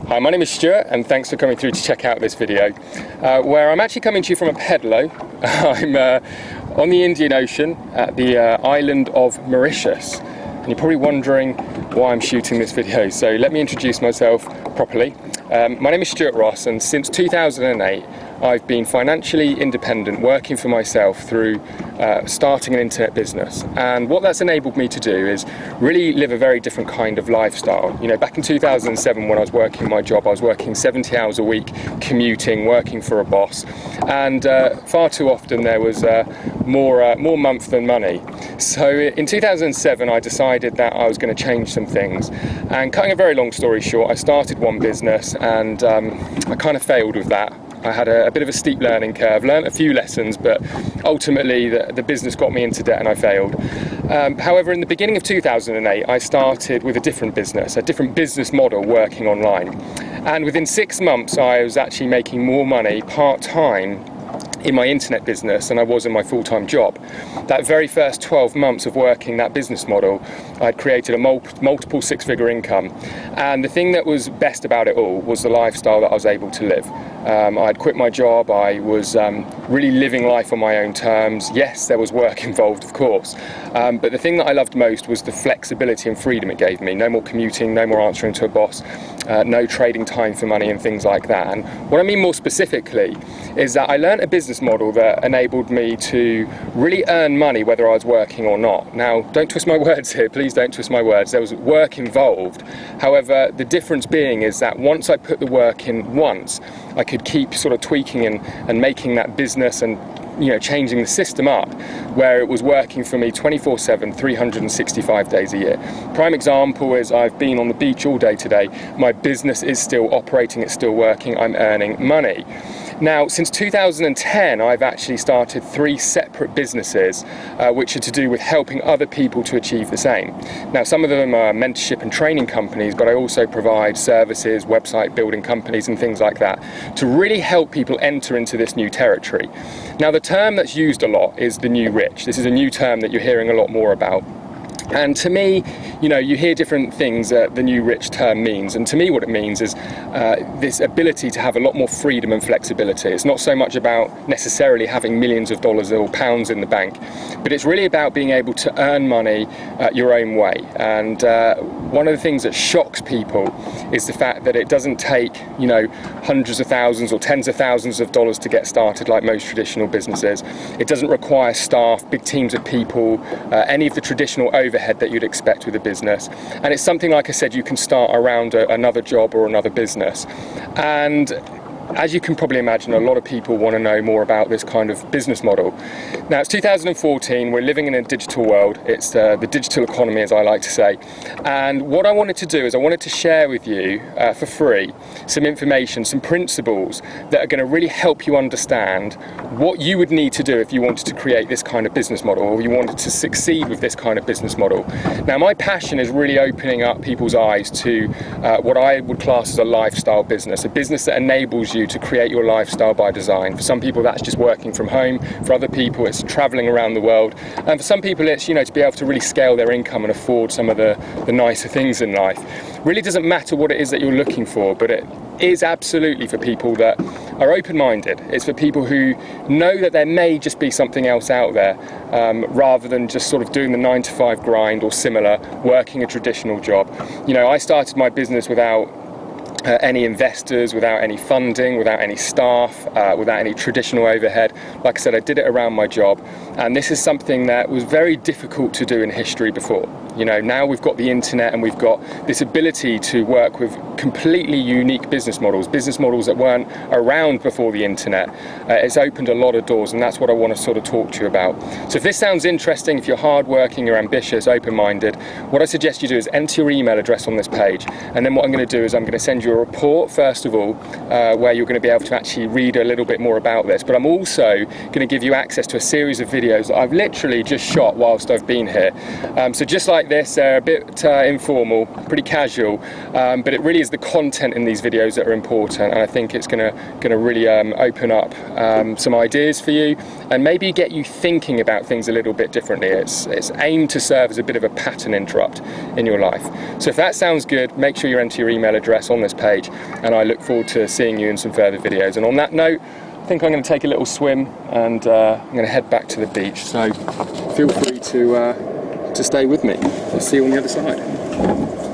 Hi, my name is Stuart and thanks for coming through to check out this video where I'm actually coming to you from a pedalo. I'm on the Indian Ocean at the island of Mauritius, and you're probably wondering why I'm shooting this video, so let me introduce myself properly. My name is Stuart Ross, and since 2008 I've been financially independent, working for myself through starting an internet business. And what that's enabled me to do is really live a very different kind of lifestyle. You know, back in 2007 when I was working my job, I was working 70 hours a week, commuting, working for a boss, and far too often there was more month than money. So in 2007 I decided that I was going to change some things, and cutting a very long story short, I started one business and I kind of failed with that. I had a bit of a steep learning curve, learnt a few lessons, but ultimately the business got me into debt and I failed. However, in the beginning of 2008, I started with a different business model working online. And within 6 months, I was actually making more money part-time in my internet business than I was in my full-time job. That very first 12 months of working that business model, I'd created a multiple six-figure income. And the thing that was best about it all was the lifestyle that I was able to live. I'd quit my job, I was really living life on my own terms. Yes, there was work involved, of course, but the thing that I loved most was the flexibility and freedom it gave me. No more commuting, no more answering to a boss, no trading time for money and things like that. And what I mean more specifically is that I learned a business model that enabled me to really earn money whether I was working or not. Now, don't twist my words here, please don't twist my words. There was work involved. However, the difference being is that once I put the work in once, I could keep sort of tweaking and making that business and changing the system up where it was working for me 24/7, 365 days a year. Prime example is I've been on the beach all day today. My business is still operating, it's still working, I'm earning money. Now, since 2010, I've actually started 3 separate businesses which are to do with helping other people to achieve the same. Now, some of them are mentorship and training companies, but I also provide services, website building companies and things like that to really help people enter into this new territory. Now, the term that's used a lot is the new rich. This is a new term that you're hearing a lot more about. And to me, you hear different things that the new rich term means, and to me what it means is this ability to have a lot more freedom and flexibility. It's not so much about necessarily having millions of dollars or pounds in the bank, but it's really about being able to earn money your own way. And one of the things that shocks people is the fact that it doesn't take hundreds of thousands or tens of thousands of dollars to get started like most traditional businesses. It doesn't require staff, big teams of people, any of the traditional overhead that you'd expect with a business, and it's something, like I said, you can start around another job or another business. And as you can probably imagine, a lot of people want to know more about this kind of business model. Now, it's 2014, we're living in a digital world. It's the digital economy, as I like to say. And what I wanted to do is I wanted to share with you for free some information, some principles that are going to really help you understand what you would need to do if you wanted to create this kind of business model, or you wanted to succeed with this kind of business model. Now, my passion is really opening up people's eyes to what I would class as a lifestyle business, a business that enables you to create your lifestyle by design. For some people that's just working from home, for other people it's traveling around the world, and for some people it's to be able to really scale their income and afford some of the nicer things in life. Really doesn't matter what it is that you're looking for, but it is absolutely for people that are open-minded. It's for people who know that there may just be something else out there, rather than just sort of doing the 9-to-5 grind or similar, working a traditional job. I started my business without any investors, without any funding, without any staff, without any traditional overhead. Like I said, I did it around my job, and this is something that was very difficult to do in history before. Now we've got the internet and we've got this ability to work with completely unique business models that weren't around before the internet. It's opened a lot of doors, and that's what I want to sort of talk to you about. So if this sounds interesting, if you're hardworking, you're ambitious, open-minded, what I suggest you do is enter your email address on this page, and then what I'm going to do is I'm going to send you a report first of all, where you're going to be able to actually read a little bit more about this, but I'm also going to give you access to a series of videos that I've literally just shot whilst I've been here. So just like this, they're a bit informal, pretty casual, but it really is the content in these videos that are important, and I think it's going to really open up some ideas for you and maybe get you thinking about things a little bit differently. It's aimed to serve as a bit of a pattern interrupt in your life. So if that sounds good, make sure you enter your email address on this page, and I look forward to seeing you in some further videos. And on that note, I think I'm going to take a little swim, and I'm going to head back to the beach, so feel free to stay with me. I'll see you on the other side.